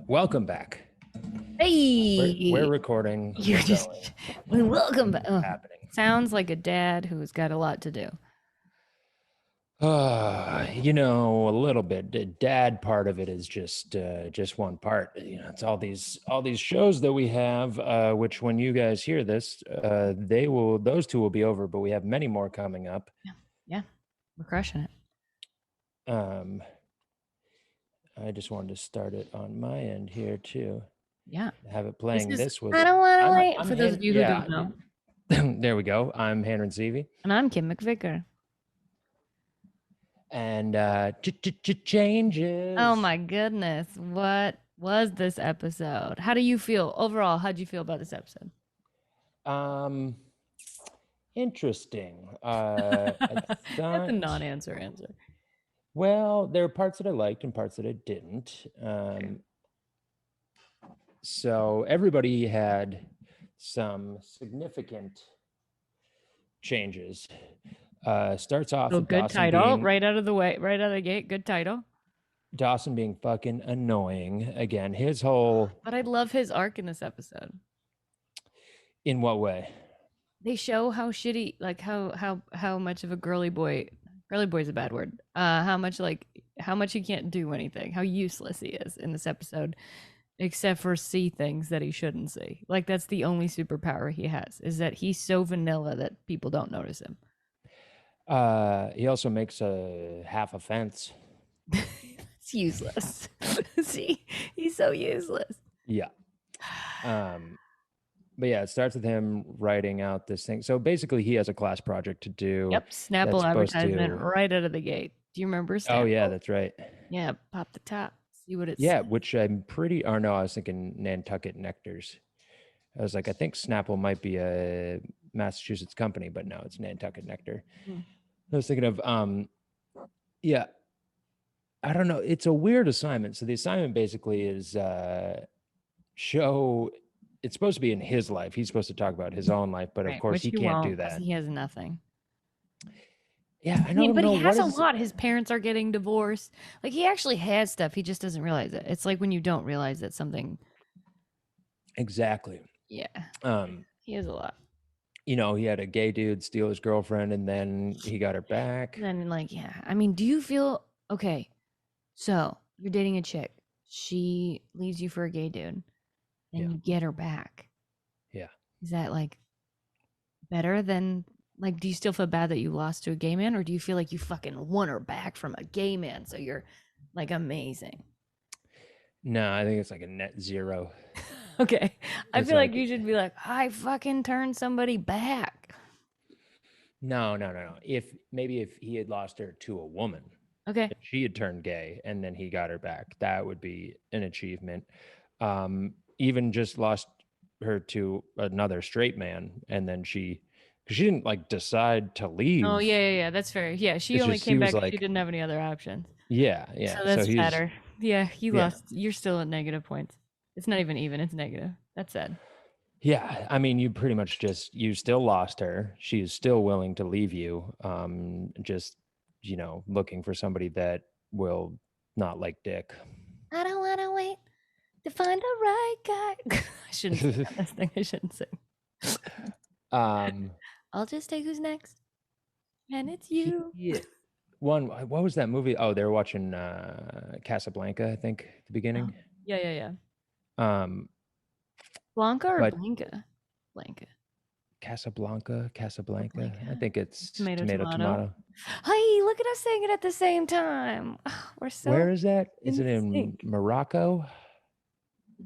Welcome back. Hey, We're recording. you We're just welcome back. happening. Sounds like a dad who's got a lot to do. A little bit. The dad part of it is just one part. It's all these shows that we have. Which when you guys hear this, those two will be over. But we have many more coming up. Yeah, we're crushing it. I just wanted to start it on my end here too. Yeah, Have it playing. This was. I don't want to wait I'm for those of you who don't know. There we go. I'm Handren Seavey. And I'm Kim McVicar. And changes. Oh my goodness, what was this episode? How do you feel overall? How do you feel about this episode? Interesting. That's a non-answer answer. Well, there are parts that I liked and parts that I didn't. So everybody had some significant changes. Starts off with good Dawson title, right out of the way, right out of the gate. Good title. Dawson being fucking annoying again. His whole. But I love his arc in this episode. In what way? They show how shitty, like how much of a girly boy is a bad word. How much he can't do anything, how useless he is in this episode, except for see things that he shouldn't see. Like that's the only superpower he has, is that he's so vanilla that people don't notice him. He also makes a half a fence. It's useless. See, he's so useless. Yeah. But yeah, it starts with him writing out this thing. So basically, he has a class project to do. Yep, Snapple advertisement right out of the gate. Do you remember Snapple? Oh yeah, that's right. Yeah, pop the top, see what it's. Yeah, which I'm pretty. Or no, I was thinking Nantucket Nectars. I was like, I think Snapple might be a Massachusetts company, but no, it's Nantucket Nectar. I was thinking of, yeah, I don't know. It's a weird assignment. So the assignment basically is show. It's supposed to be in his life. He's supposed to talk about his own life, but of course he can't do that. He has nothing. Yeah, I know. But he has a lot. His parents are getting divorced. Like he actually has stuff. He just doesn't realize it. It's like when you don't realize that something. Exactly. Yeah. He has a lot. He had a gay dude steal his girlfriend, and then he got her back. And then, yeah. I mean, do you feel okay? So you're dating a chick. She leaves you for a gay dude. And you get her back. Yeah. Is that like better than do you still feel bad that you lost to a gay man, or do you feel like you fucking won her back from a gay man, so you're like amazing? No, I think it's like a net zero. Okay. I feel like you should be like, I fucking turned somebody back. No. If he had lost her to a woman, okay, she had turned gay and then he got her back, that would be an achievement. Even just lost her to another straight man, and then because she didn't decide to leave. Oh yeah, that's fair. Yeah, she only came back. She didn't have any other options. Yeah. So that's better. Yeah, you lost. You're still at negative points. It's not even. It's negative. That's sad. Yeah, I mean, you pretty much you still lost her. She's still willing to leave you. Just looking for somebody that will not like dick. I don't want to wait to find the right guy. I shouldn't say that. That's the thing I shouldn't sing. I'll just take who's next, and it's you. Yeah. What was that movie? Oh, they were watching Casablanca, I think, at the beginning. Yeah. Blanca or Blanca? Blanca. Casablanca. I think it's tomato. Hey, look at us saying it at the same time. We're so. Where is that? Is it in Morocco?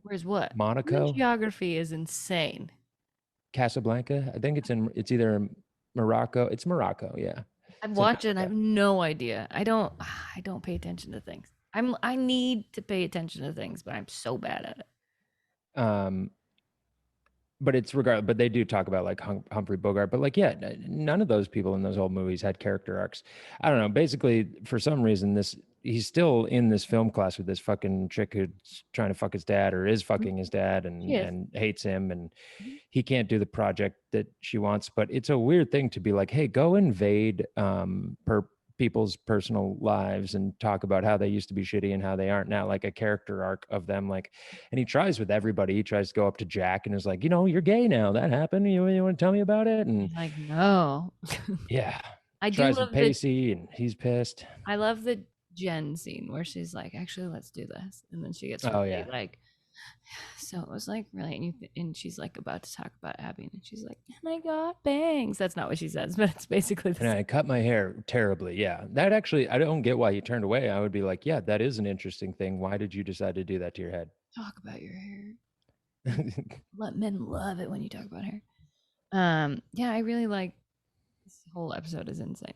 Where's what? Monaco. The geography is insane. Casablanca. I think it's either in Morocco. It's Morocco. Yeah. I've watched it and I have no idea. I don't pay attention to things. I need to pay attention to things, but I'm so bad at it. But it's regardless. But they do talk about Humphrey Bogart. But none of those people in those old movies had character arcs. I don't know. Basically, for some reason, he's still in this film class with this fucking chick who's trying to fuck his dad, or is fucking his dad, and hates him, and he can't do the project that she wants. But it's a weird thing to be like, hey, go invade people's personal lives and talk about how they used to be shitty and how they aren't now, like a character arc of them. Like, and he tries with everybody. He tries to go up to Jack and is like, you're gay now. That happened. You want to tell me about it? And He's like, no. yeah, I do tries with love the Pacey and he's pissed. I love the Jen scene where she's like, actually, let's do this. And then she gets Oh really yeah. like, so it was like really, and she's like about to talk about Abby, and she's like, and I got bangs. That's not what she says, but it's basically the And same. I cut my hair terribly. Yeah. That actually, I don't get why you turned away. I would be like, yeah, that is an interesting thing. Why did you decide to do that to your head? Talk about your hair. Let men love it when you talk about hair. Yeah, I really like this whole episode is insane.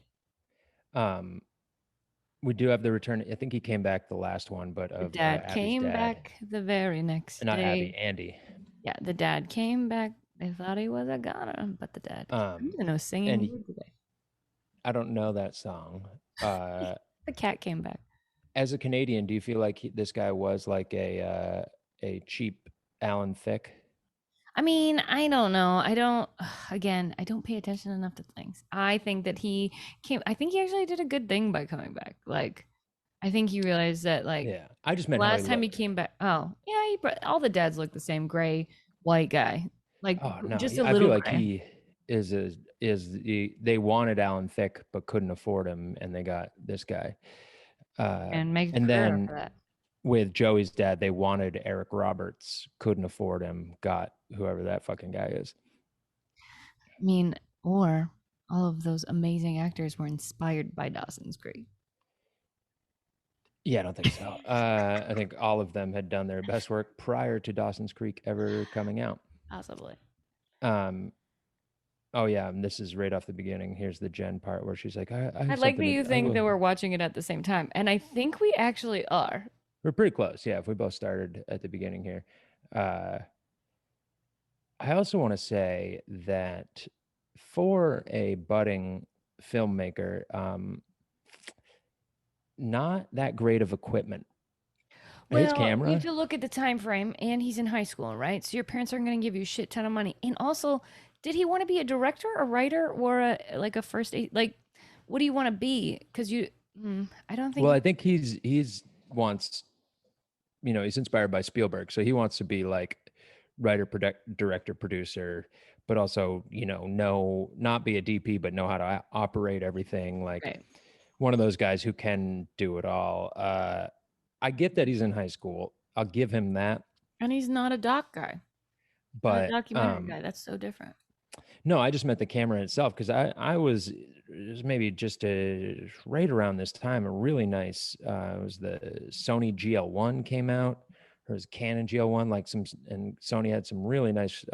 We do have the return. I think he came back the last one, but The of dad Abby's came dad. back the very next Not day. Abby, Andy. Yeah, the dad came back. They thought he was a goner, but the dad. I'm gonna know singing And today. I don't know that song. The cat came back. As a Canadian, do you feel like this guy was like a cheap Alan Thicke? I mean, I don't know. I don't, again, I don't pay attention enough to things. I think that I think he actually did a good thing by coming back. Like, I think he realized that, like, Yeah, I just meant how he last time he looked. came back, oh, yeah, all the dads look the same gray, white guy. Like, Oh no, just a I feel little like gray. he they wanted Alan Thicke but couldn't afford him, and they got this guy. And make a And career then for that. with Joey's dad, they wanted Eric Roberts, couldn't afford him, got whoever that fucking guy is. I mean, or all of those amazing actors were inspired by Dawson's Creek. Yeah, I don't think so. I think all of them had done their best work prior to Dawson's Creek ever coming out. Possibly. Oh yeah, and this is right off the beginning. Here's the Jen part where she's like, "I I have like that something you to." think that we're watching it at the same time, and I think we actually are. We're pretty close. Yeah, if we both started at the beginning here. I also want to say that for a budding filmmaker, not that great of equipment. His Well, you have camera. to look at the time frame, and he's in high school, right? So your parents aren't going to give you a shit ton of money. And also, did he want to be a director, a writer, or a first aid? Like, what do you want to be? Because I don't think. Well, I think he's wants, he's inspired by Spielberg, so he wants to be like writer, director, producer, but also, not be a DP, but know how to operate everything. Like Right. one of those guys who can do it all. I get that he's in high school. I'll give him that. And he's not a doc guy, not a But documentary guy. That's so different. no, I just meant the camera itself because I was it was maybe just right around this time a really nice. It was the Sony GL1 came out. Or it was Canon GL1, and Sony had some really nice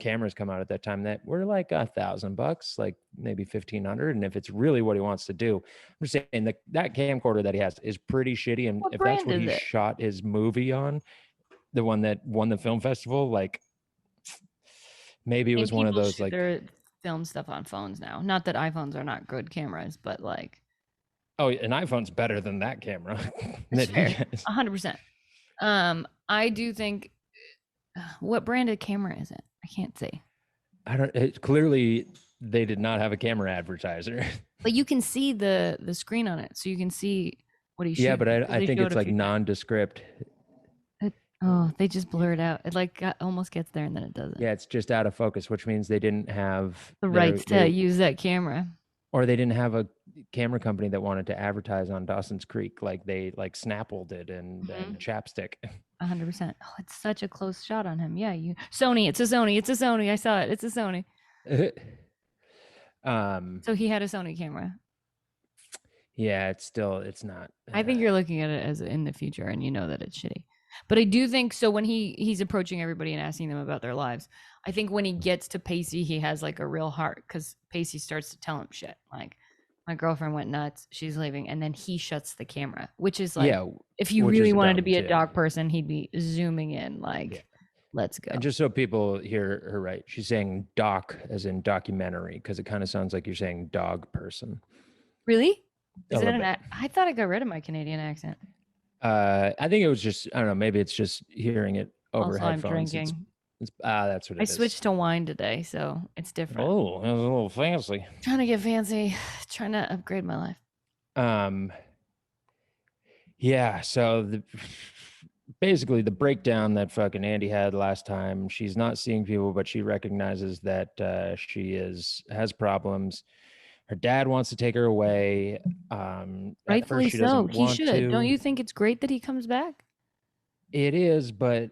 cameras come out at that time that were like $1,000, like maybe 1,500. And if it's really what he wants to do, I'm just saying that camcorder that he has is pretty shitty. And What if that's brand what is he it? shot his movie on, the one that won the film festival, like maybe it And was one of people those shoot like, their film stuff on phones now. Not that iPhones are not good cameras, but like, oh, an iPhone's better than that camera. it's that he fair, has. 100%. I do think. What brand of camera is it? I can't say. Clearly they did not have a camera advertiser. But you can see the screen on it, so you can see what he's Yeah, shooting. but I 'cause they think show it it's a like few times. nondescript. Oh, they just blur it out. It like almost gets there and then it doesn't. Yeah, it's just out of focus, which means they didn't have The rights to use that camera. or they didn't have a camera company that wanted to advertise on Dawson's Creek like they like Snapple did and Chapstick. 100%. Oh, it's such a close shot on him. Yeah, Sony. It's a Sony. It's a Sony. I saw it. It's a Sony. So he had a Sony camera. Yeah, it's not. I think you're looking at it as in the future, and you know that it's shitty. But I do think so. When he's approaching everybody and asking them about their lives, I think when he gets to Pacey, he has like a real heart because Pacey starts to tell him shit like, "My girlfriend went nuts. She's leaving," and then he shuts the camera, which is like, if you really wanted to be a dog person, he'd be zooming in like, "Let's go." And just so people hear her right, she's saying doc as in documentary because it kind of sounds like you're saying dog person. Really? Is it I thought I got rid of my Canadian accent. I think it was just, I don't know, maybe it's just hearing it over also, headphones. I'm drinking. That's what I it is. switched to wine today, so it's different. Oh, that was a little fancy. Trying to get fancy, trying to upgrade my life. Um, yeah. So basically the breakdown that fucking Andy had last time. She's not seeing people, but she recognizes that she has problems. Her dad wants to take her away. At first, Rightfully she so. doesn't He want should. Don't to. you think it's great that he comes back? It is, but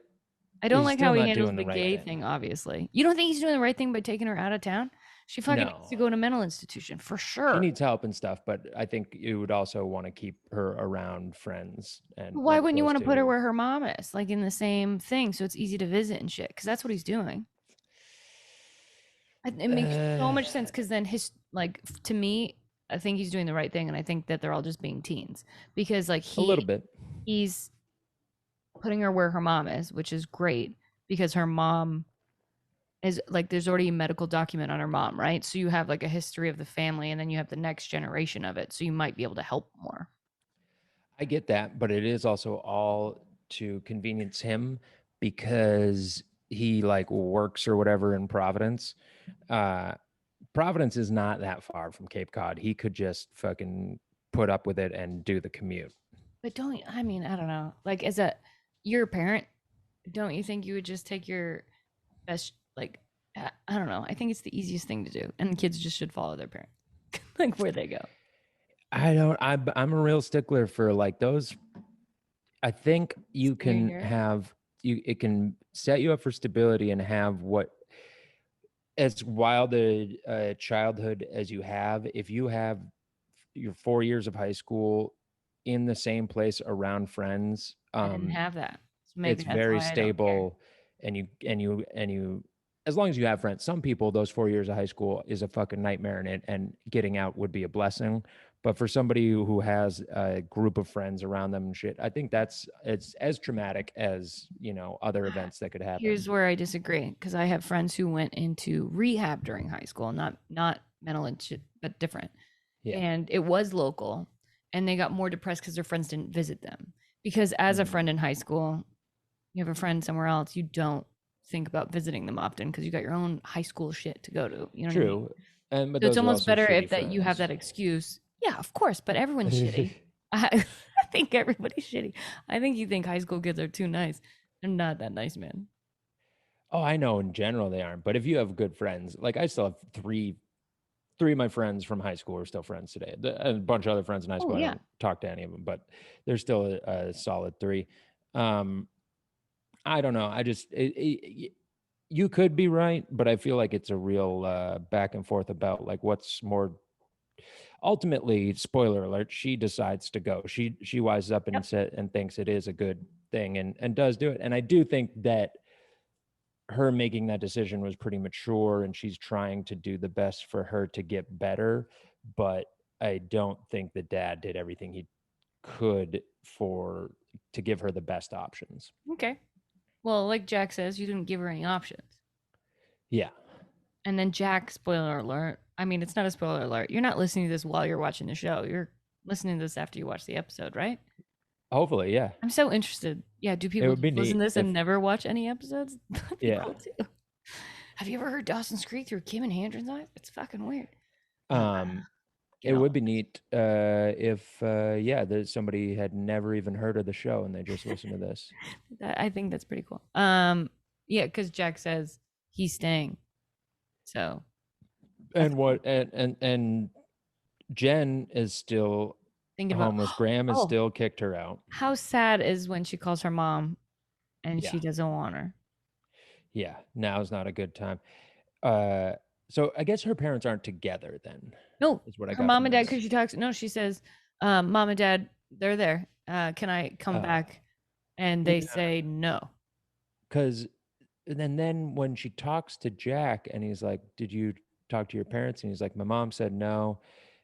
I don't he's like still how he not handles doing the the right gay thing. thing, obviously. You don't think he's doing the right thing by taking her out of town? She fucking needs to No, go to a mental institution for she sure. needs help and stuff, but I think you would also want to keep her around friends and Why like wouldn't you close want to put her to. where her mom is, like in the same thing, so it's easy to visit and shit? Because that's what he's doing. It makes so Uh, much sense because then to me, I think he's doing the right thing, and I think that they're all just being teens because like a little bit. he's putting her where her mom is, which is great because her mom is like there's already a medical document on her mom, right? So you have like a history of the family, and then you have the next generation of it, so you might be able to help more. I get that, but it is also all to convenience him because he like works or whatever in Providence. Uh Providence is not that far from Cape Cod. He could just fucking put up with it and do the commute. But don't I mean I don't know, like as a you're a parent, don't you think you would just take your best like I don't know. I think it's the easiest thing to do, and kids just should follow their parents, like where they go. I don't. I'm a real stickler for like those. I think you Steer can here. have you. It can set you up for stability and have what as wild a childhood as you have. If you have your 4 years of high school in the same place around friends, I didn't have that, so maybe it's that's very why I don't care. stable, and you as long as you have friends. Some people, those 4 years of high school is a fucking nightmare, and getting out would be a blessing. But for somebody who has a group of friends around them and shit, I think it's as traumatic as other events that could happen. Here's where I disagree because I have friends who went into rehab during high school, not mental and shit, but different. Yeah. And it was local, and they got more depressed because their friends didn't visit them. Because as a Mhm. friend in high school, you have a friend somewhere else, you don't think about visiting them often because you got your own high school shit to go to. You know what I mean? True, and but So it's those are almost also better shitty if that you have friends. that excuse. Yeah, of course, but everyone's shitty. I, I think everybody's shitty. I think you think high school kids are too nice. They're not that nice, man. Oh, I know in general they aren't, but if you have good friends, like I still have three of my friends from high school are still friends today. A bunch of other friends in high Oh school, I yeah. don't talk to any of them, but they're still a solid three. Um, I don't know. You could be right, but I feel like it's a real back and forth about like what's more. Ultimately, spoiler alert, she decides to go. She wises up Yep. and thinks it is a good thing and does do it. And I do think that her making that decision was pretty mature, and she's trying to do the best for her to get better, but I don't think the dad did everything he could for to give her the best options. Okay. Well, like Jack says, you didn't give her any options. Yeah. And then Jack, spoiler alert. I mean, it's not a spoiler alert. You're not listening to this while you're watching the show. You're listening to this after you watch the episode, right? Hopefully, yeah. I'm so interested. Yeah, do It people would be just listen neat to this and if never watch any episodes? That'd be yeah. cool too. Have you ever heard Dawson's Creek through Kim and Handren's eyes? It's fucking weird. Uh, Um get it all would be neat if yeah, there's somebody had never even heard of the show and they just listened to this. that. I think that's pretty cool. Yeah, because Jack says he's staying. So that's And cool. what and Jen is still Thinking about homeless. Graham has oh, still kicked her out. how sad is when she calls her mom and Yeah. she doesn't want her. Yeah. Now's not a good time. Uh, so I guess her parents aren't together then, No, is what I her got mom from and dad, this. because she talks. No, she says, "Mom and dad, they're there. Can I come Oh, back?" And they yeah. say no. Because and then when she talks to Jack and he's like, "Did you talk to your parents?" And he's like, "My mom said no."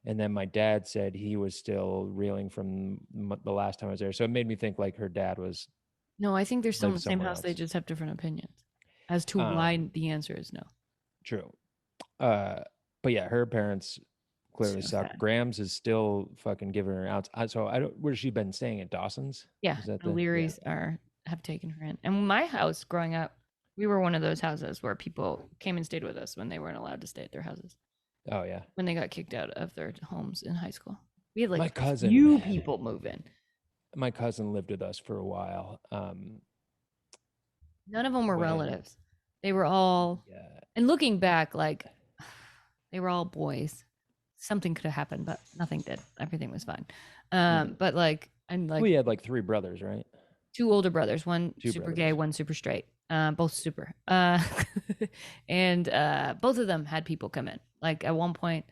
And then my dad said he was still reeling from the last time I was there. So it made me think like her dad was No, I think they're still in the lives same somewhere house. They else. just have different opinions as to why Um, the answer is no. True. Uh, but yeah, her parents clearly So suck. sad. Grams is still fucking giving her out. So I don't. Where's she been staying at Dawson's? Yeah, Is that the the yeah? Learys have taken her in. And my house growing up, We were one of those houses where people came and stayed with us when they weren't allowed to stay at their houses, Oh yeah. when they got kicked out of their homes in high school. We had My like cousin, few people move in. my cousin lived with us for a while. None of them were When relatives. They were all, yeah, and looking back, like they were all boys. Something could have happened, but nothing did. Everything was fine. But like, and like we had like three brothers, right? two older brothers, one Two super gay, brothers. one super straight, both super. And both of them had people come in. Like at one point,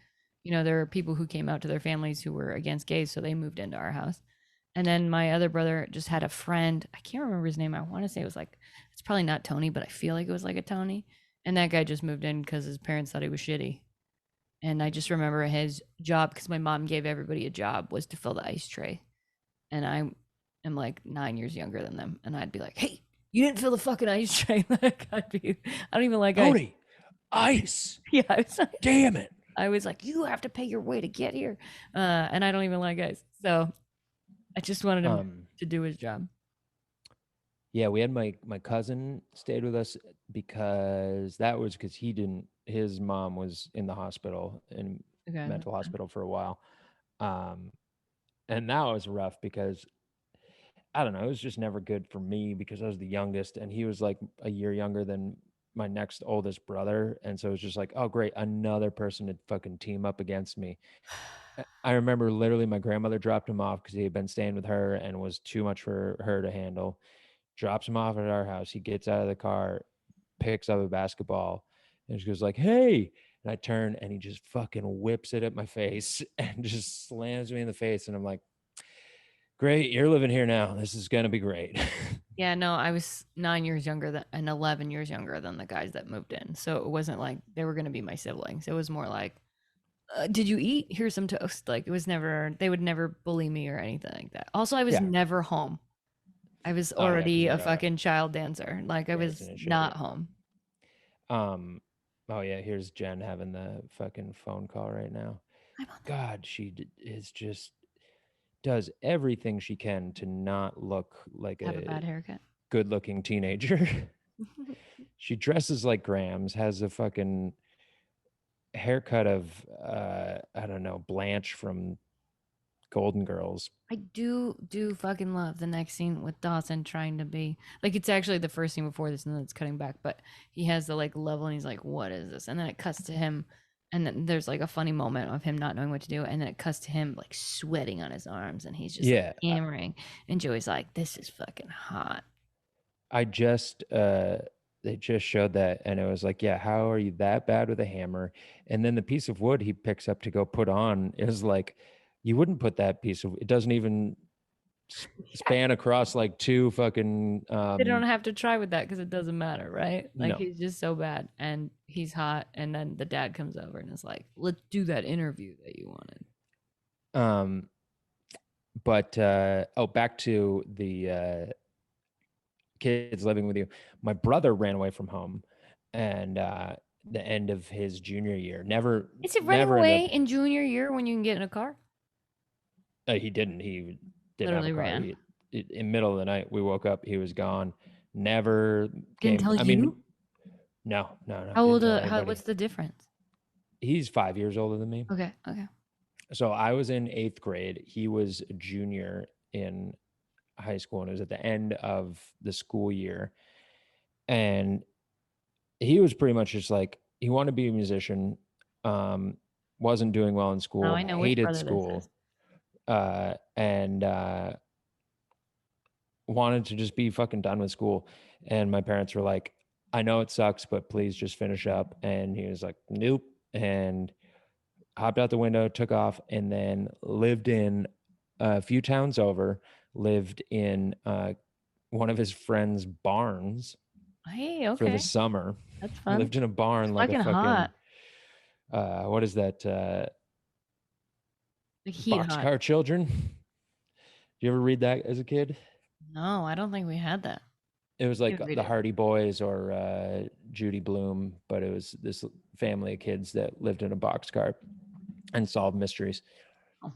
there were people who came out to their families who were against gays, so they moved into our house. And then my other brother just had a friend. I can't remember his name. I want to say it was like, it's probably not Tony, but I feel like it was like a Tony. And that guy just moved in because his parents thought he was shitty. And I just remember his job, because my mom gave everybody a job, was to fill the ice tray. And I am like 9 years younger than them. And I'd be like, hey, you didn't fill the fucking ice tray. Like, I don't even like ice. Tony, ice. Yeah, I was like, Damn it. I was like, you have to pay your way to get here. And I don't even like ice. So I just wanted him to do his job. Yeah, we had my cousin stayed with us because his mom was in the hospital, in Okay. mental hospital for a while. And that was rough because I don't know, it was just never good for me because I was the youngest and he was like a year younger than my next oldest brother. And so it was just like, oh great, another person to fucking team up against me. I remember literally my grandmother dropped him off because he had been staying with her and was too much for her to handle. Drops him off at our house. He gets out of the car, picks up a basketball, and she goes like, "Hey!" And I turn, and he just fucking whips it at my face and just slams me in the face. And I'm like, "Great, you're living here now. This is gonna be great." Yeah, no, I was 9 years younger than and 11 years younger than the guys that moved in. So it wasn't like they were going to be my siblings. It was more like, did you eat? Here's some toast. Like it was never, they would never bully me or anything like that. Also, I was Yeah. never home. I was Oh yeah, because already a fucking child dancer. Like I was dancing and shit. not home. Oh yeah, here's Jen having the fucking phone call right now. God, is just does everything she can to not look like Have a a bad haircut. good-looking teenager. She dresses like Grams, has a fucking haircut of I don't know, Blanche from Golden Girls. I do fucking love the next scene with Dawson trying to be like, it's actually the first scene before this and then it's cutting back, but he has the like level and he's like, what is this? And then it cuts to him and then there's like a funny moment of him not knowing what to do, and then it cuts to him like sweating on his arms and he's just Yeah, like hammering, and Joey's like, this is fucking hot. I just they just showed that and it was like, yeah, how are you that bad with a hammer? And then the piece of wood he picks up to go put on is like, you wouldn't put that piece of, it doesn't even span across like two fucking They don't have to try with that because it doesn't matter, right? Like no. he's just so bad and he's hot, and then the dad comes over and is like, let's do that interview that you wanted. But back to the kids living with you. My brother ran away from home, and the end of his junior year, Is it running never ended away up. in junior year when you can get in a car? He didn't. He didn't have a Literally car. ran. In middle of the night, we woke up. He was gone. Never Didn't came. tell I mean, you? no, no, no. How Didn't old? tell How? anybody. What's the difference? He's 5 years older than me. Okay. Okay. So I was in 8th grade. He was a junior in high school, and it was at the end of the school year. And he was pretty much just like, he wanted to be a musician, wasn't doing well in Now school, I know which hated brother this is. school, and wanted to just be fucking done with school. And my parents were like, I know it sucks, but please just finish up. And he was like, nope. And hopped out the window, took off, and then lived in a few towns over, lived in one of his friends' barns Hey. for the Okay. summer. That's fun. Lived in a barn like a Fucking fucking hot. what is that? Like heat hot. Boxcar Children. Did you ever read that as a kid? No, I don't think we had that. It was You like read the it. Hardy Boys or Judy Blume, but it was this family of kids that lived in a boxcar and solved mysteries. Oh.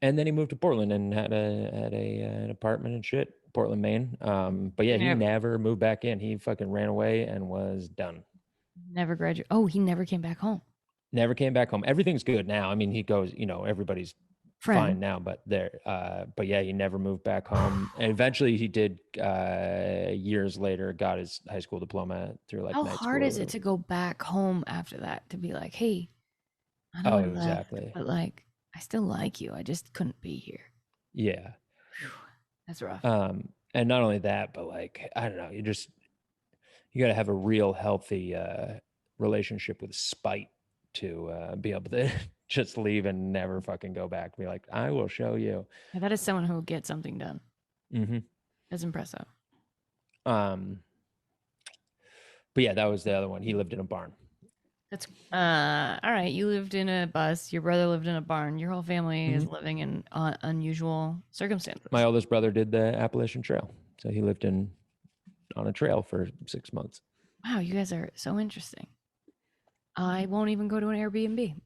And then he moved to Portland and had an apartment and shit. Portland, Maine. But yeah, He he never, never moved back in. He fucking ran away and was done. never graduated. Oh, he never came back home. Never came back home. Everything's good now. I mean, he goes, everybody's Friend. fine now, but but yeah, he never moved back home. And eventually he did, years later, got his high school diploma through like How night hard school or is it whatever. to go back home after that to be like, hey, I know Oh, I left, exactly. but like, I still like you. I just couldn't be here. Yeah. Whew, that's rough. And not only that, but like, I don't know, you got to have a real healthy relationship with spite to be able to just leave and never fucking go back. Be like, I will show you. Yeah, that is someone who will get something done. Hmm. That's impressive. Um, but yeah, that was the other one. He lived in a barn. That's all right. You lived in a bus. Your brother lived in a barn. Your whole family is Hmm. living in unusual My circumstances. oldest brother did the Appalachian Trail, so he lived in on a trail for 6 months. Wow, you guys are so interesting. I won't even go to an Airbnb.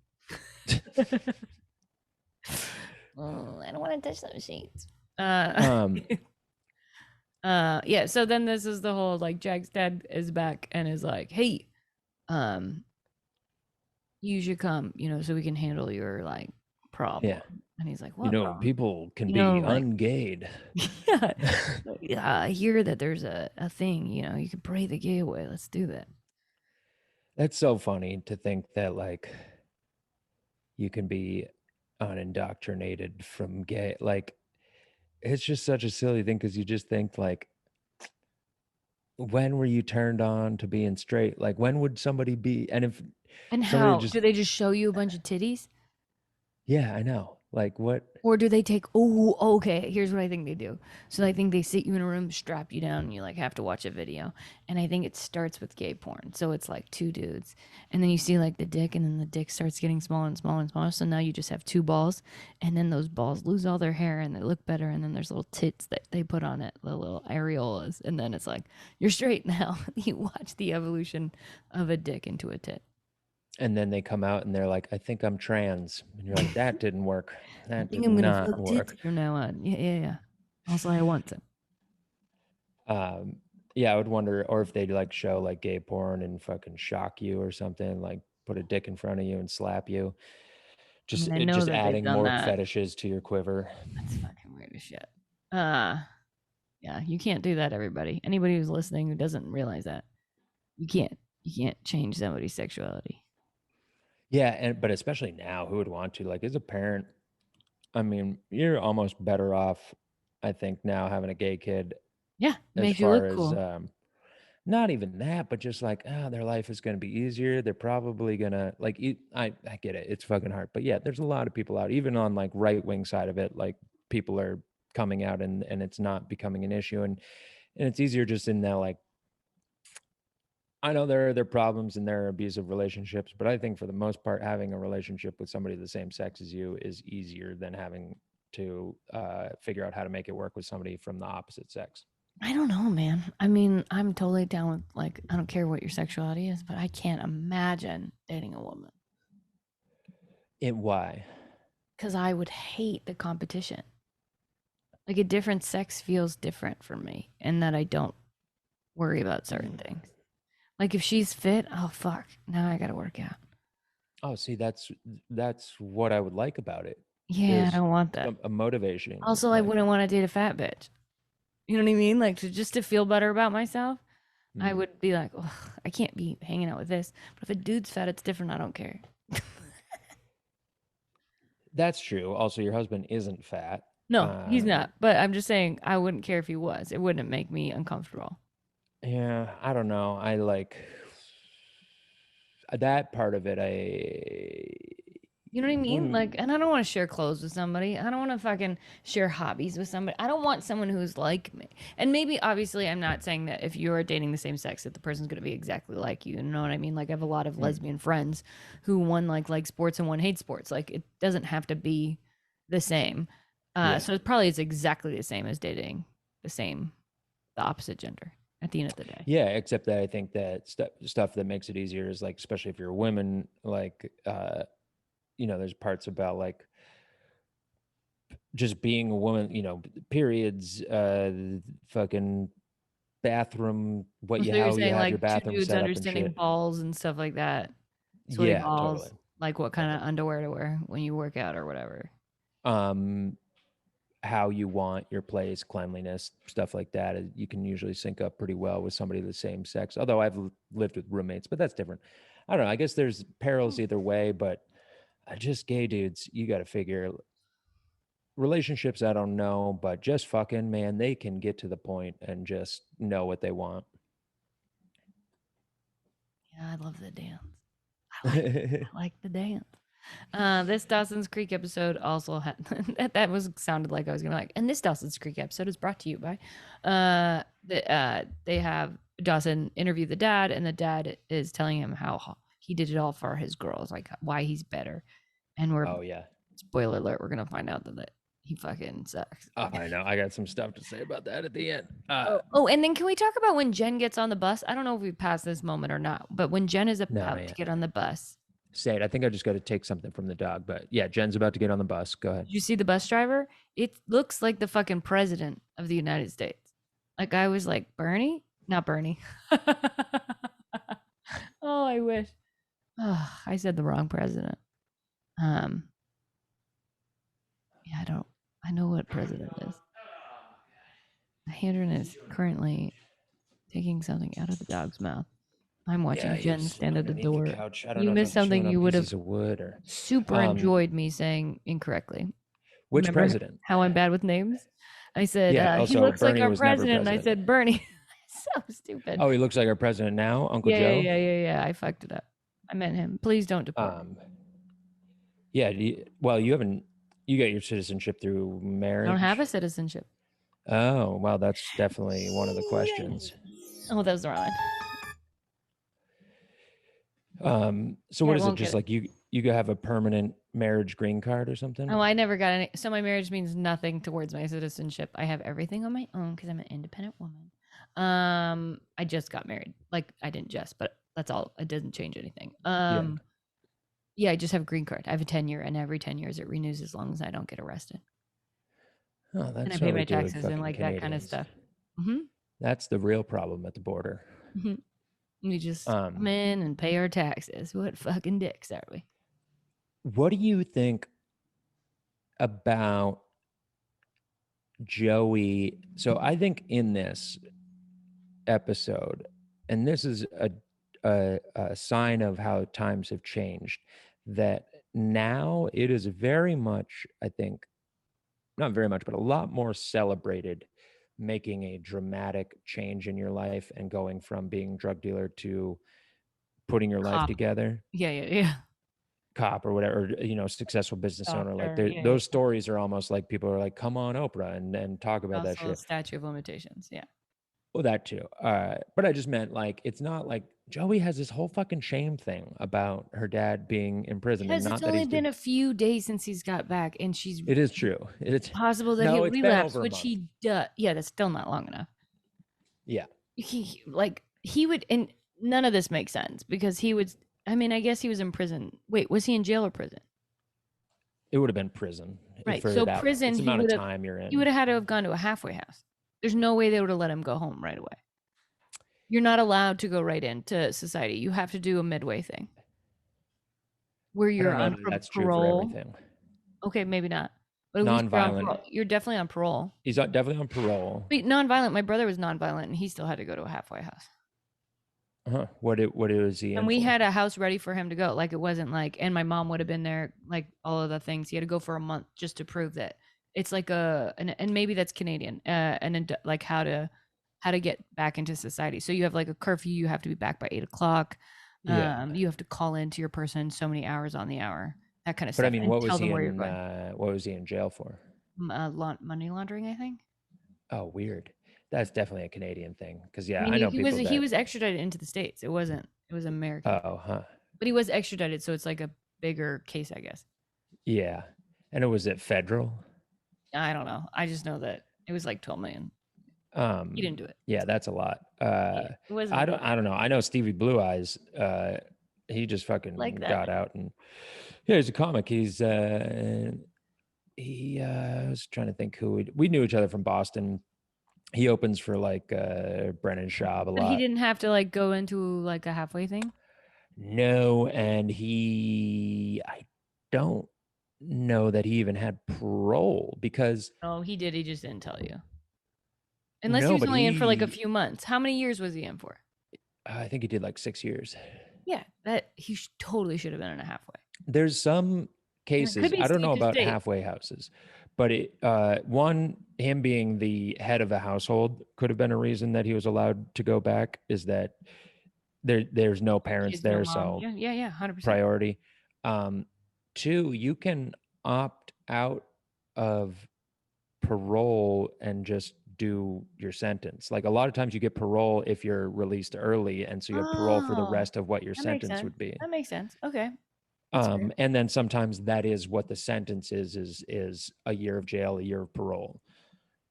Oh, I don't want to touch those sheets. um, Yeah. So then this is the whole like Jack's dad is back and is like, "Hey, um, you should come, so we can handle your like yeah, problem." And he's like, "What problem?" people can be Like, ungayed. yeah, yeah. I hear that there's a thing. You can pray the gay away. Let's do that. That's so funny to think that like you can be unindoctrinated from gay. Like it's just such a silly thing because you just think like, when were you turned on to being straight? Like when would somebody be? And if And somebody how just, do they just show you a bunch of titties? yeah, I know. Like what? Or do they take oh, okay, here's what I think they do. So I think they sit you in a room, strap you down, and you like have to watch a video. And I think it starts with gay porn. So it's like two dudes. And then you see like the dick, and then the dick starts getting smaller and smaller and smaller. So now you just have two balls, and then those balls lose all their hair and they look better, and then there's little tits that they put on it, the little areolas, and then it's like, you're straight now. You watch the evolution of a dick into a tit. And then they come out and they're like, I think I'm trans. And you're like, that didn't work. I That think did I'm gonna not fuck tits work. from now on. Yeah, yeah, yeah. Also I want to. Um, yeah, I would wonder, or if they'd like show like gay porn and fucking shock you or something, like put a dick in front of you and slap you. I Just mean, I know just that they've adding done more that. fetishes to your quiver. That's fucking weird as shit. Uh, yeah, you can't do that, everybody. Anybody who's listening who doesn't realize that. You can't. You can't change somebody's sexuality. Yeah, and but especially now, who would want to? Like as a parent, I mean, you're almost better off, I think, now having a gay kid Yeah, it as makes you far look as cool. not even that, but just like, their life is going to be easier. They're probably gonna like. I get it. It's fucking hard, but yeah, there's a lot of people out, even on like right wing side of it. Like people are coming out and it's not becoming an issue, and it's easier just in that like. I know there are problems and there are abusive relationships, but I think for the most part, having a relationship with somebody of the same sex as you is easier than having to figure out how to make it work with somebody from the opposite sex. I don't know, man. I mean, I'm totally down with like I don't care what your sexuality is, but I can't imagine dating a woman Why? because I would hate the competition. Like a different sex feels different for me, and that I don't worry about certain things. Like if she's fit, oh fuck, now I gotta work out. Oh, see, that's what I would like about it. Yeah, I There's don't want that. a motivation. Also, I Like, wouldn't want to date a fat bitch. You know what I mean? Like just to feel better about myself, I hmm, would be like, "Ugh, I can't be hanging out with this. But if a dude's fat, it's different. I don't care. that's true. Also, your husband isn't fat. No, he's Um, not. But I'm just saying, I wouldn't care if he was. It wouldn't make me uncomfortable. yeah, I don't know. I like that part of it. I You know what I mean? Like, wouldn't. and I don't want to share clothes with somebody. I don't want to fucking share hobbies with somebody. I don't want someone who's like me. And maybe, obviously, I'm not saying that if you're dating the same sex, that the person's going to be exactly like you. You know what I mean? Like, I have a lot of Mm, lesbian friends who one like sports and one hates sports. Like, it doesn't have to be the same. yeah. So it probably is exactly the same as dating the opposite gender at the end of the day. Yeah, except that I think that stuff that makes it easier is like, especially if you're a woman, like, there's parts about like just being a woman, periods, fucking bathroom, So you're how you saying have your like two bathroom dudes set up and understanding shit. balls and stuff like that, sweaty Yeah, totally. balls, like what kind of underwear to wear when you work out or whatever. Um, how you want your place, cleanliness, stuff like that. You can usually sync up pretty well with somebody of the same sex. Although I've lived with roommates, but that's different. I don't know. I guess there's perils either way, but just gay dudes, you got to figure relationships. I don't know, but just fucking, man, they can get to the point and just know what they want. Yeah, I love the dance. I like the dance. This Dawson's Creek episode also had that was sounded like I was gonna be like, and this Dawson's Creek episode is brought to you by they have Dawson interview the dad, and the dad is telling him how he did it all for his girls, like why he's better. And we're Oh yeah. spoiler alert, we're gonna find out that he fucking sucks. Oh, I know. I got some stuff to say about that at the end. Oh, and then can we talk about when Jen gets on the bus? I don't know if we passed this moment or not, but when Jen is No, about not to yet. get on the bus, Say it. I think I just got to take something from the dog, but yeah, Jen's about to get on the bus. Go ahead. did you see the bus driver? It looks like the fucking president of the United States. Like I was like, Bernie? Not Bernie. Oh, I wish. Oh, I said the wrong president. Yeah, I know what president is. Handren is currently taking something out of the dog's mouth. I'm watching Yeah, Jen he's stand at the underneath the door. couch. I don't You know if missed I'm something chewing on you would have pieces of wood or super enjoyed me saying incorrectly. which Remember president? how I'm bad with names? I said, Yeah. he Also, looks like Bernie our was never president. And I president. said, Bernie. So stupid. Oh, he looks like our president now, Uncle Yeah, yeah, Joe. yeah, yeah, yeah. I fucked it up. I meant him. Please don't deport me. Yeah. Well, you haven't. You got your citizenship through I marriage. don't have a citizenship. Oh, well, that's definitely one of the questions. Oh, that was the wrong one. So Yeah, what I is it? won't Just get it. like you go have a permanent marriage green card or something? Oh, I never got any. So my marriage means nothing towards my citizenship. I have everything on my own because I'm an independent woman. I just got married. Like I didn't just, but that's all. It doesn't change anything. Yeah, I just have a green card. I have a 10-year, and every 10 years it renews as long as I don't get arrested. Oh, And that's I pay what we my do with taxes and fucking like that kind of Canadians. stuff. Mm-hmm. That's the real problem at the border. Mm-hmm. We just come in and pay our taxes. What fucking dicks are we? What do you think about Joey? So I think in this episode, and this is a sign of how times have changed, that now it is very much, I think, not very much, but a lot more celebrated making a dramatic change in your life and going from being drug dealer to putting your life Cop. together. Yeah, yeah, yeah. Cop or whatever, successful business owner. Like Doctor, yeah, those stories are almost like people are like, come on Oprah and talk about that also shit. statute of limitations. Yeah. Well, that too. But I just meant like it's not like Joey has this whole fucking shame thing about her dad being in prison, and Because not it's that only he's been a few days since he's got back, and she's It is true. It's possible that no, he'll it's been relapse, over a which month. he does. Yeah, that's still not long enough. Yeah. He would, and none of this makes sense because he would. I mean, I guess he was in prison. Wait, was he in jail or prison? It would have been prison. Right. For So that, prison, it's the he amount would of have. time you're in. He would have had to have gone to a halfway house. There's no way they would have let him go home right away. You're not allowed to go right into society. You have to do a midway thing where you're on that's parole. true for everything. Okay, maybe not. But at least Nonviolent. you're definitely on parole. He's definitely on parole. Wait, nonviolent. My brother was nonviolent, and he still had to go to a halfway house. Uh-huh. What is he in And we for? had a house ready for him to go. Like it wasn't like, and my mom would have been there, like all of the things. He had to go for a month just to prove that it's like and maybe that's Canadian, like how to get back into society. So you have like a curfew. You have to be back by 8:00. Yeah. You have to call into your person so many hours on the hour. That kind of But stuff. I mean, And what was tell them he where you're in? going. What was he in jail for? Money laundering, I think. Oh, weird. That's definitely a Canadian thing. Because yeah, I mean, I know he people was extradited into the States. It wasn't. It was American. Oh, huh. But he was extradited, so it's like a bigger case, I guess. Yeah, and it was federal. I don't know. I just know that it was like 12 million. He didn't do it. Yeah, that's a lot. It wasn't. I don't know. I know Stevie Blue Eyes. He just fucking Like that. got out, and yeah, he's a comic. He's I was trying to think who we knew each other from Boston. He opens for like Brennan Schaub a But he lot. didn't have to like go into like a halfway thing. No, and I don't know that he even had parole because Oh, he did. He just didn't tell you. Unless he no, was but only in for like a few months. How many years was he in for? I think he did like 6 years. Yeah, that he totally should have been in a halfway. There's some And it could cases, be I don't know state to about state. halfway houses, but one, him being the head of the household could have been a reason that he was allowed to go back, is that there's no parents Kids, no there, mom. so Yeah, yeah, yeah, 100%. priority. Um, Two, you can opt out of parole and just do your sentence. Like a lot of times you get parole if you're released early, and so you have parole for the Oh, rest of what your that makes sentence sense. would be. That makes sense. Okay, that's fair. And then sometimes that is what the sentence is a year of jail, a year of parole.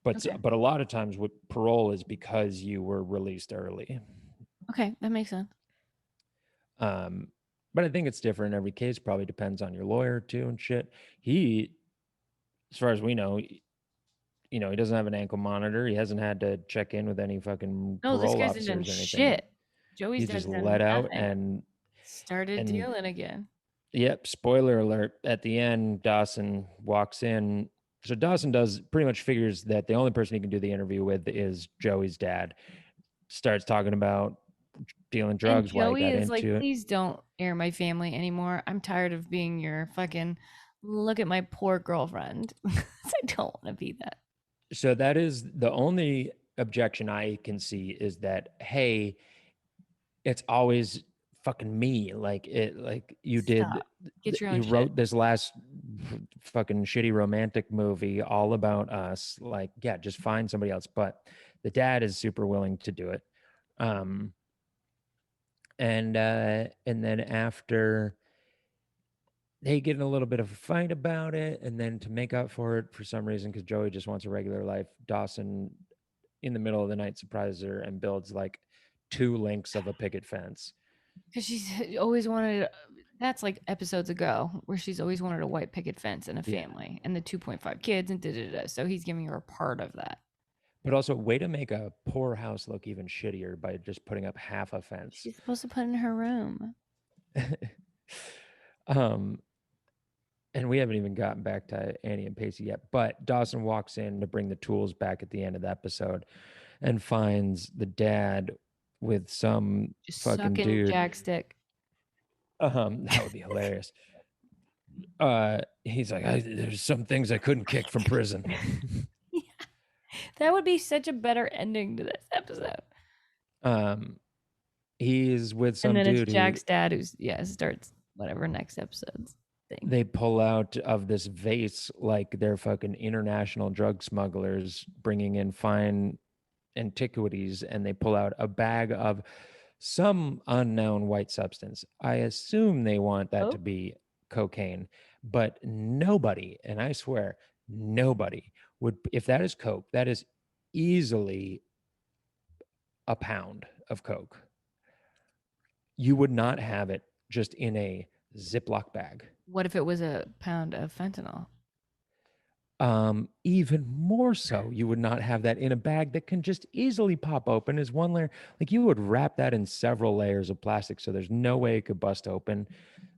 Okay, But a lot of times what parole is because you were released early. okay, that makes sense. Um, but I think it's different in every case. Probably depends on your lawyer too and shit. He, as far as we know, he doesn't have an ankle monitor. He hasn't had to check in with any fucking No, this parole guy's done officers or anything. shit. Joey's He's just dad's let done out nothing. and Started and dealing again. yep, spoiler alert. At the end, Dawson walks in. So Dawson pretty much figures that the only person he can do the interview with is Joey's dad. Starts talking about dealing And drugs, why he Joey got is like, into it. please don't air my family anymore. I'm tired of being your fucking look at my poor girlfriend. I don't want to be that. So that is the only objection I can see, is that, hey, it's always fucking me. Like Stop. Get your own you shit. wrote this last fucking shitty romantic movie all about us. Like, yeah, just find somebody else. But the dad is super willing to do it. Um, and then after they get in a little bit of a fight about it, and then to make up for it, for some reason, because Joey just wants a regular life, Dawson in the middle of the night surprises her and builds like 2 links of a picket fence. Because she's always wanted, that's like episodes ago, where she's always wanted a white picket fence and a Yeah. family and the 2.5 kids and da da da. So he's giving her a part of that. But also, way to make a poor house look even shittier by just putting up half a fence. She's supposed to put in her room. um, and we haven't even gotten back to Annie and Pacey yet. But Dawson walks in to bring the tools back at the end of the episode and finds the dad with some Just fucking sucking dude. jack stick. That would be hilarious. He's like, there's some things I couldn't kick from prison. Yeah. That would be such a better ending to this episode. He's with some And then it's dude who Jack's dad who's starts whatever next episode's thing. they pull out of this vase like they're fucking international drug smugglers bringing in fine antiquities, and they pull out a bag of some unknown white substance. I assume they want that to Coke? be cocaine, but nobody, and I swear nobody would, if that is coke, that is easily a pound of coke. You would not have it just in a Ziploc bag. What if it was a pound of fentanyl? Even more so, you would not have that in a bag that can just easily pop open as one layer. Like, you would wrap that in several layers of plastic, so there's no way it could bust open.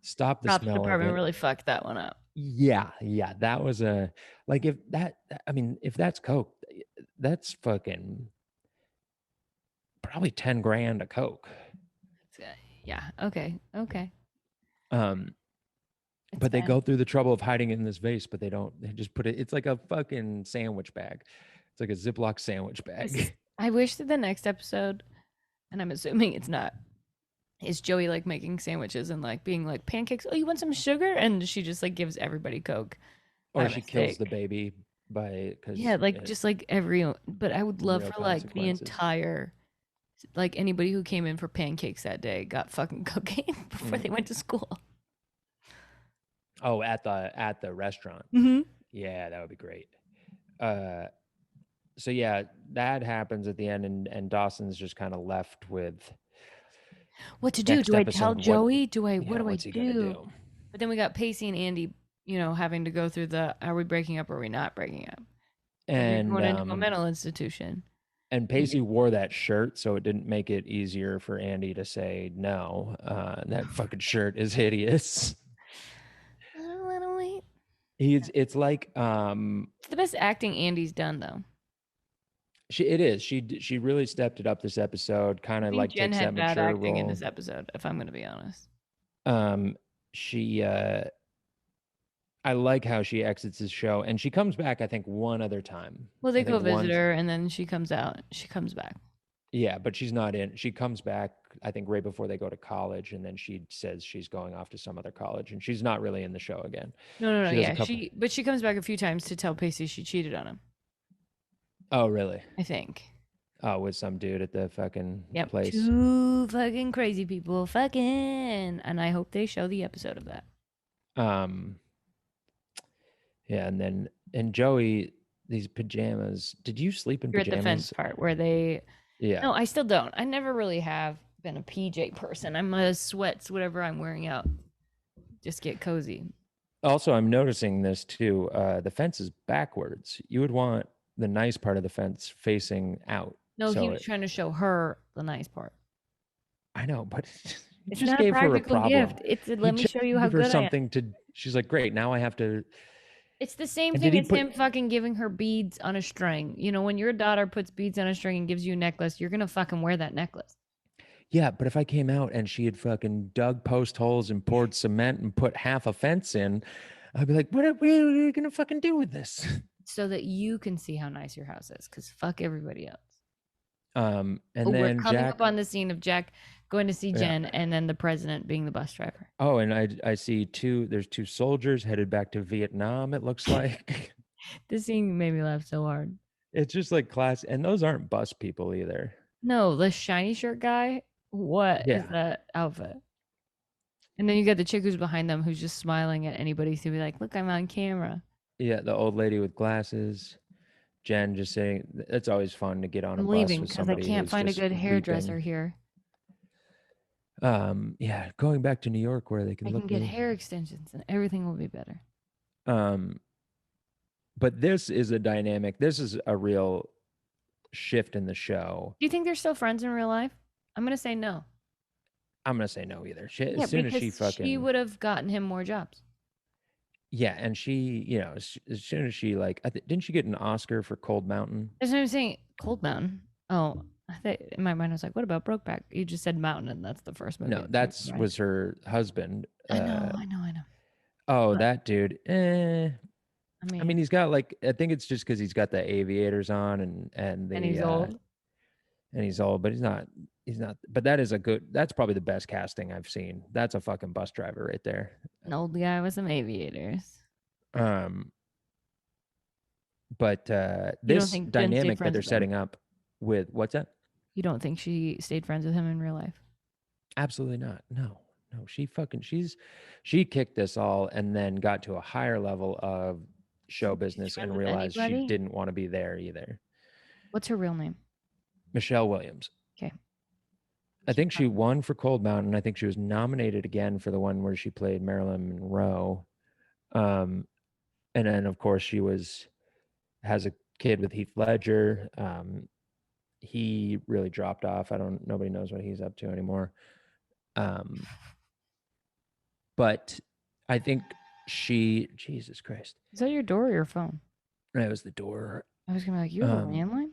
Stop the Props smell of department it. really fucked that one up. Yeah, that was a, like, if that, I mean, if that's coke, that's fucking probably 10 grand of coke. Yeah. Okay. Okay. Um, It's but they bad. go through the trouble of hiding it in this vase, but they don't. They just put it. It's like a fucking sandwich bag. It's like a Ziploc sandwich bag. I wish that the next episode, and I'm assuming it's not, is Joey like making sandwiches and like being like pancakes. Oh, you want some sugar? And she just like gives everybody Coke Or by she kills the mistake. baby by, Yeah, because like just like every. But I would love real for like the consequences. entire, like anybody who came in for pancakes that day got fucking cocaine before they went to school. Oh, at the restaurant. Mm-hmm. Yeah, that would be great. So yeah, that happens at the end, and Dawson's just kind of left with What to do? next Do I tell episode. Joey? What Yeah, do I what's he gonna do? do? But then we got Pacey and Andy having to go through the are we breaking up or are we not breaking up? If you're And going into a mental institution. And Pacey wore that shirt, so it didn't make it easier for Andy to say no. That fucking shirt is hideous. little wait. It's like It's the best acting Andy's done though. it is. She really stepped it up this episode, kind I of think like Jen takes that had bad mature acting in role. this episode, if I'm going to be honest. Um she I like how she exits the show and she comes back, I think, one other time. Well, I they go think visit once. her and then she comes out. She comes back. Yeah, but she's not in. She comes back, I think, right before they go to college, and then she says she's going off to some other college, and she's not really in the show again. No, no, no. She does a Yeah, couple. but she comes back a few times to tell Pacey she cheated on him. Oh, really? I think. Oh, with some dude at the fucking Yep, place. two fucking crazy people, fucking, and I hope they show the episode of that. Um, yeah, and Joey, these pajamas. Did you sleep in You're at the fence pajamas? part where they. Yeah. No, I still don't. I never really have been a PJ person. I'm a sweats, whatever I'm wearing out. Just get cozy. Also, I'm noticing this too. The fence is backwards. You would want the nice part of the fence facing out. No, he So was trying to show her the nice part. I know, but you It's just not a gave her a practical problem. gift. It's a, He let me just show you how gave her good I am. something to. She's like, great. Now I have to. It's the same And did thing he as put? him fucking giving her beads on a string. When your daughter puts beads on a string and gives you a necklace, you're gonna fucking wear that necklace. Yeah, but if I came out and she had fucking dug post holes and poured cement and put half a fence in, I'd be like, what are we gonna fucking do with this? So that you can see how nice your house is, because fuck everybody else. And We're then coming Jack. up on the scene of Jack going to see Yeah. Jen and then the president being the bus driver. Oh, and I see there's two soldiers headed back to Vietnam, it looks like. This scene made me laugh so hard. It's just like class, and those aren't bus people either. No, the shiny shirt guy. What is Yeah. that outfit? And then you got the chick who's behind them who's just smiling at anybody to be like, look, I'm on camera. Yeah, the old lady with glasses. Jen just saying it's always fun to get on a I'm bus leaving with because I somebody can't who's find a just good hairdresser weeping. here. Yeah, going back to New York where they can I look can get me. hair extensions and everything will be better. But this is a dynamic. This is a real shift in the show. Do you think they're still friends in real life? I'm gonna say no. I'm gonna say no either. Yeah, As soon as she because she fucking would have gotten him more jobs. yeah, and she, as soon as she like, didn't she get an Oscar for Cold Mountain? That's what I'm saying. Cold Mountain. Oh, I think in my mind I was like, what about Brokeback? You just said Mountain, and that's the first movie. No, that's was her husband. I know, I know. Oh, But, that dude. I mean, he's got like I think it's just because he's got the aviators on and and he's old. and he's old, but he's not. But that is that's probably the best casting I've seen. That's a fucking bus driver right there. An old guy with some aviators. But You don't this think Jen stayed dynamic that friends they're with him? setting up with what's that? You don't think she stayed friends with him in real life? Absolutely not. No. She kicked this all and then got to a higher level of show business friends and with realized she anybody? didn't want to be there either. What's her real name? Michelle Williams. Okay. I think she won for Cold Mountain. I think she was nominated again for the one where she played Marilyn Monroe. And then of course she has a kid with Heath Ledger. He really dropped off. Nobody knows what he's up to anymore. But I think Jesus Christ. Is that your door or your phone? It was the door. I was gonna be like, you have a landline?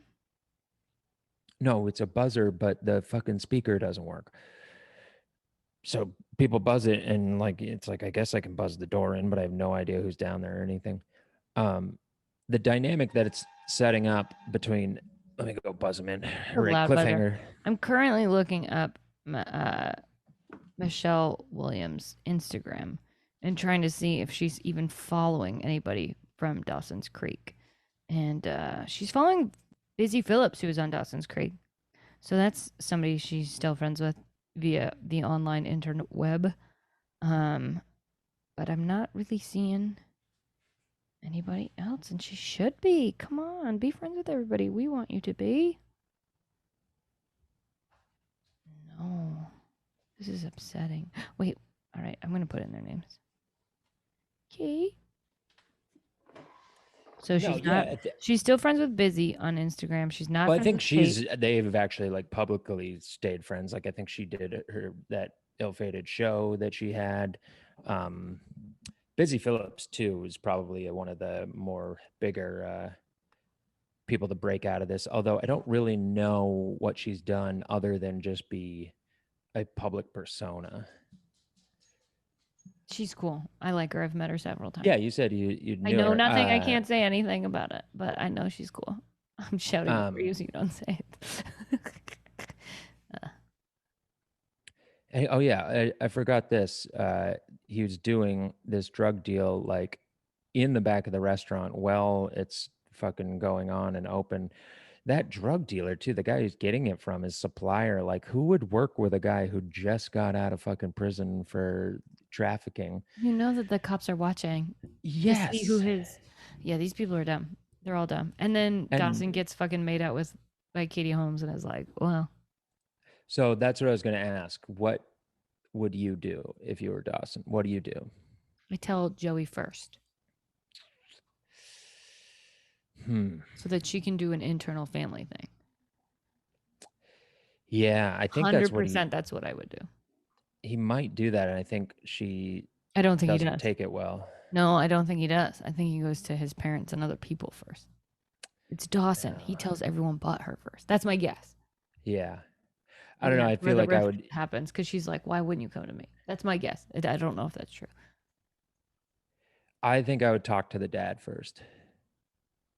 No, it's a buzzer, but the fucking speaker doesn't work. So people buzz it and like it's like I guess I can buzz the door in, but I have no idea who's down there or anything. The dynamic that it's setting up between let me go buzz them in. Right, cliffhanger. I'm currently looking up Michelle Williams' Instagram and trying to see if she's even following anybody from Dawson's Creek. And she's following Busy Phillips, who was on Dawson's Creek. So that's somebody she's still friends with via the online internet web. But I'm not really seeing anybody else, and she should be. Come on, be friends with everybody. We want you to be. No. This is upsetting. Wait, all right, I'm going to put in their names. Okay. So No, she's not. yeah. She's still friends with Busy on Instagram. She's not Well, I friends think with Kate. they've actually like publicly stayed friends. Like I think she did her that ill-fated show that she had. Um, Busy Phillips too is probably one of the more bigger people to break out of this. Although I don't really know what she's done other than just be a public persona. She's cool. I like her. I've met her several times. Yeah, you said you I knew know her. nothing. I can't say anything about it, but I know she's cool. I'm shouting it for you Um, so you don't say it. oh yeah, I forgot this. He was doing this drug deal like in the back of the restaurant. Well, it's fucking going on and open. That drug dealer too, the guy who's getting it from his supplier. Like, who would work with a guy who just got out of fucking prison for trafficking? You know that the cops are watching to see who Yes, his. Yeah, these people are dumb. They're all dumb. And then and Dawson gets fucking made out with by Katie Holmes and is like, well, so that's what I was going to ask. What would you do if you were Dawson? What do you do? I tell Joey first Hmm. so that she can do an internal family thing. Yeah, I think that's what 100% that's what I would do. he might do that, and I think she I don't think he doesn't does. take it well. No, I don't think he does. I think he goes to his parents and other people first. It's Dawson. He Uh, tells everyone but her first. That's my guess. yeah, I And don't know. I that's where feel the like I rift would. happens because she's like, why wouldn't you come to me? That's my guess. I don't know if that's true. I think I would talk to the dad first.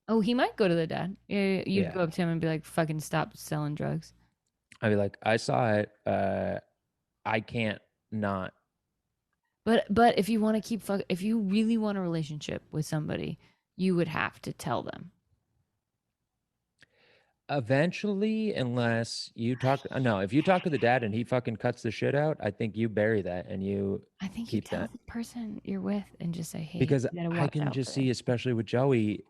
Oh, he might go to the dad. You'd Yeah, go up to him and be like, fucking stop selling drugs. I'd be like, I saw it. I can't not. But if you want to if you really want a relationship with somebody, you would have to tell them. Eventually, unless you talk, no, if you talk to the dad and he fucking cuts the shit out, I think you bury that and you I think you keep tell that. the person you're with and just say, hey, Because you gotta I watch can out just for see, this. especially with Joey,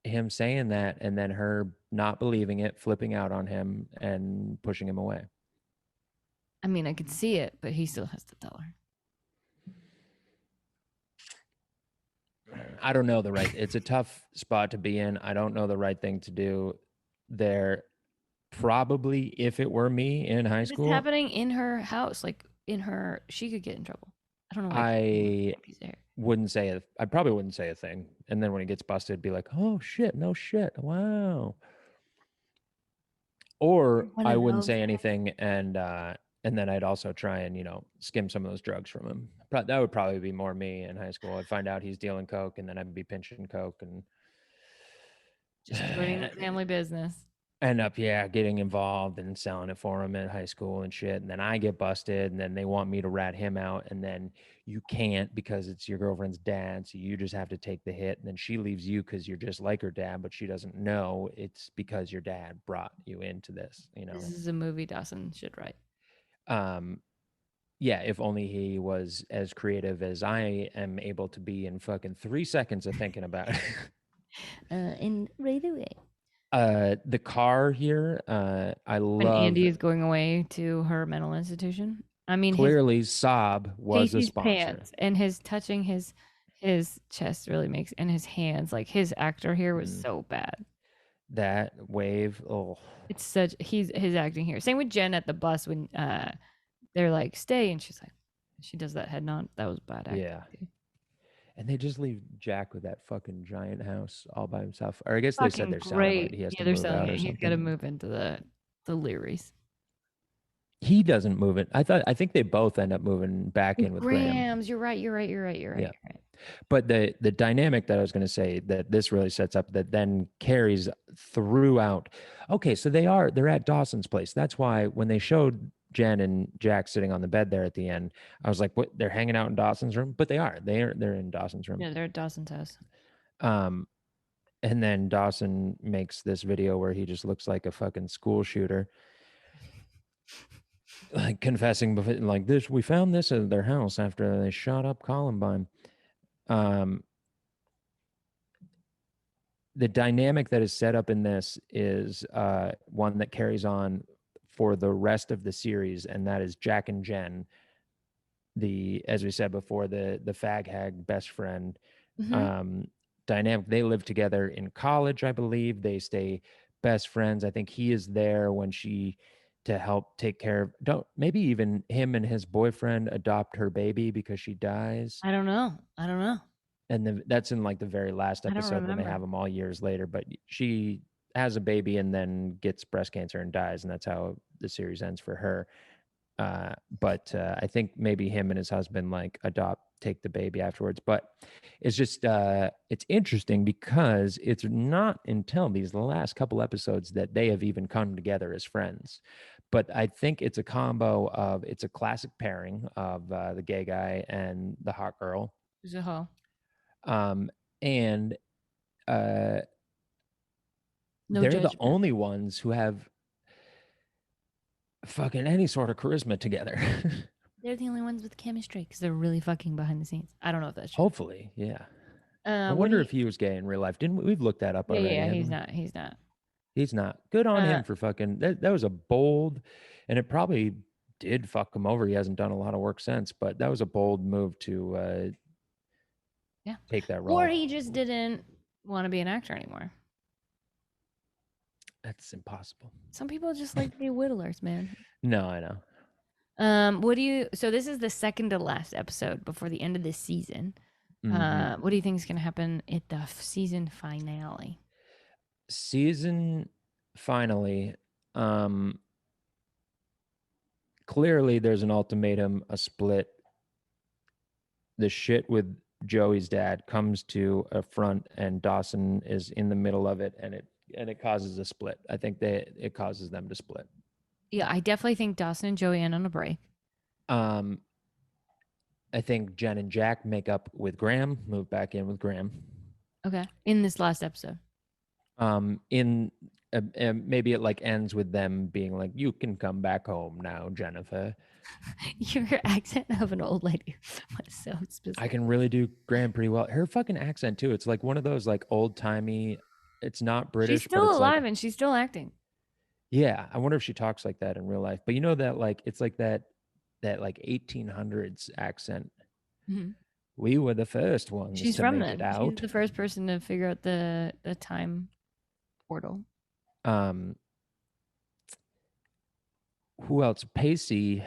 him saying that and then her not believing it, flipping out on him and pushing him away. I mean, I could see it, but he still has to tell her. I don't know the right, it's a tough spot to be in. I don't know the right thing to do there. Probably if it were me in high If it's school, happening in her house, like in her, she could get in trouble. I don't know why I a piece of hair. wouldn't say it. I probably wouldn't say a thing. And then when he gets busted, be like, oh shit, no shit. Wow. Or One I of wouldn't those. say anything and then I'd also try and, skim some of those drugs from him. That would probably be more me in high school. I'd find out he's dealing coke and then I'd be pinching coke and Just joining the family business. end up, yeah, getting involved and selling it for him in high school and shit. And then I get busted and then they want me to rat him out. And then you can't because it's your girlfriend's dad. So you just have to take the hit. And then she leaves you because you're just like her dad, but she doesn't know it's because your dad brought you into this, This is a movie Dawson should write. Um, yeah, if only he was as creative as I am able to be in fucking 3 seconds of thinking about it. And right away. The car here, I When love. Andy is going away to her mental institution. I mean, his Clearly, Saab was a Casey's sponsor. pants and his touching his chest really makes and his hands like his actor here was Mm, so bad. that wave. Oh, It's such he's his acting here. Same with Jen at the bus when they're like stay and she's like she does that head nod. That was bad acting. yeah. And they just leave Jack with that fucking giant house all by himself. Or I guess they said Fucking they're selling it. great. He has Yeah, to they're move selling out it. or He's got to something. move into the Learys. He doesn't move it. I think they both end up moving back in with Graham. Grams, you're right. You're right. You're right. You're right. Yeah. You're right. But the dynamic that I was going to say that this really sets up that then carries throughout. Okay, so they're at Dawson's place. That's why when they showed Jen and Jack sitting on the bed there at the end, I was like, "What? They're hanging out in Dawson's room?" But they're in Dawson's room. Yeah, they're at Dawson's house. Um, and then Dawson makes this video where he just looks like a fucking school shooter, like confessing like this. We found this at their house after they shot up Columbine. Um, the dynamic that is set up in this is one that carries on for the rest of the series, and that is Jack and Jen, as we said before, the fag hag best friend, Mm-hmm. um, dynamic. They live together in college, I believe. They stay best friends. I think he is there when she to help take care of don't maybe even him and his boyfriend adopt her baby because she dies. I don't know. I don't know. And then that's in like the very last I don't episode when they have remember. them all years later. But she has a baby and then gets breast cancer and dies, and that's how the series ends for her. But I think maybe him and his husband like take the baby afterwards. But it's just it's interesting because it's not until these last couple episodes that they have even come together as friends. But I think it's a combo of it's a classic pairing of the gay guy and the hot girl, Who's a hoe? um, and uh, No they're the judgment. only ones who have fucking any sort of charisma together. They're the only ones with chemistry because they're really fucking behind the scenes. I don't know if that's true. Hopefully, yeah. I What do wonder you? if he was gay in real life. Didn't we've looked that up Yeah, yeah, already, yeah. haven't He's we? not. He's not. He's not. Good on Uh, him for fucking that was a bold, and it probably did fuck him over. He hasn't done a lot of work since, but that was a bold move to yeah. take that Or role. he just didn't want to be an actor anymore. That's impossible. Some people just like to be whittlers, man. No, I know. What do you? So this is the second to last episode before the end of this season. Mm-hmm. What do you think is going to happen at the season finale? Season finally, um, clearly there's an ultimatum, a split. The shit with Joey's dad comes to a front, and Dawson is in the middle of it, and it causes a split. I think it causes them to split. Yeah, I definitely think Dawson and Joey end on a break. Um, I think Jen and Jack make up with Graham, move back in with Graham. Okay, in this last episode. In maybe it like ends with them being like, "You can come back home now, Jennifer." Your accent of an old lady was so I specific. can really do Graham pretty well. Her fucking accent too. It's like one of those like old timey. It's not She's British, but still it's like alive and she's still acting. yeah. I wonder if she talks like that in real life. But you know that like it's like that like 1800s accent. Mhm. We were the first ones She's to from make it then. She's out. the first person to figure out the time portal. Um, who else? Pacey.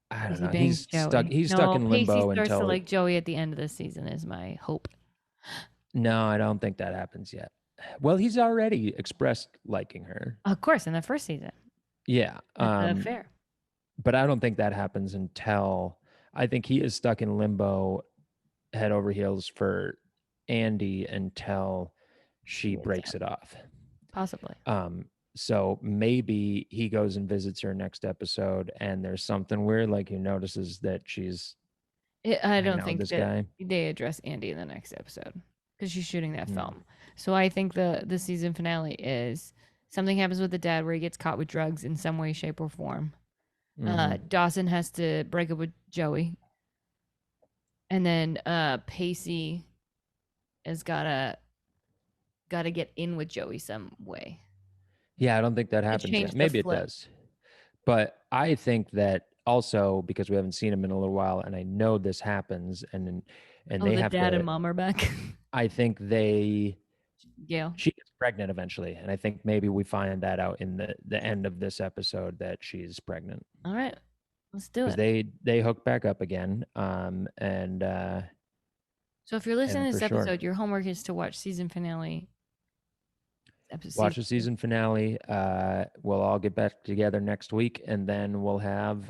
I don't Pacey know. bangs Joey. He's stuck No, in Pacey limbo starts to until like Joey at the end of the season is my hope. no, I don't think that happens yet. Well, he's already expressed liking her. Of course, in the first season Yeah. at the fair. But I don't think that happens until I think he is stuck in limbo head over heels for Andy until she She is, yeah, breaks it off. possibly. So maybe he goes and visits her next episode and there's something weird, like he notices that she's I hanging don't out with think this that guy. they address Andy in the next episode because she's shooting that Mm. film. So I think the season finale is something happens with the dad where he gets caught with drugs in some way, shape, or form. Mm-hmm. Dawson has to break up with Joey, and then Pacey has gotta get in with Joey some way Yeah, I don't think that to happens change yet. the Maybe it flip. does. But I think that also because we haven't seen him in a little while, and I know this happens, and Oh, they the have dad and to. mom are back. I think Gail. she gets pregnant eventually, and I think maybe we find that out in the end of this episode that she's pregnant All right, let's do because it. they hook back up again, So if you're listening and to for this sure episode, your homework is to watch season finale. Episode watch season the 2. season finale. We'll all get back together next week, and then we'll have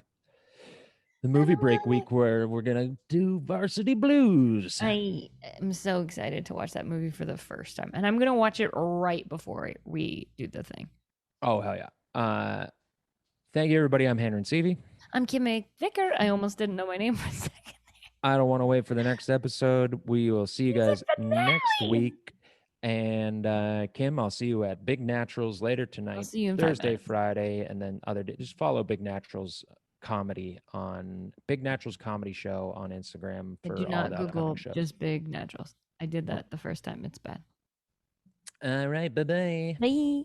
the movie break week where we're gonna do Varsity Blues. I am so excited to watch that movie for the first time, and I'm gonna watch it right before we do the thing. Oh hell yeah! Thank you everybody. I'm Handren Seavey. I'm Kim McVicar. I almost didn't know my name for a second. I don't want to wait for the next episode. We will see you Season guys next finale. week. And Kim, I'll see you at Big Naturals later I'll tonight, see you in 5 Thursday, minutes. Friday, and then other days. Just follow Big Naturals comedy on Big Naturals Comedy Show on Instagram I for do all not the Google upcoming shows. just big naturals. I did that the first time. It's bad. All right, bye bye. Bye.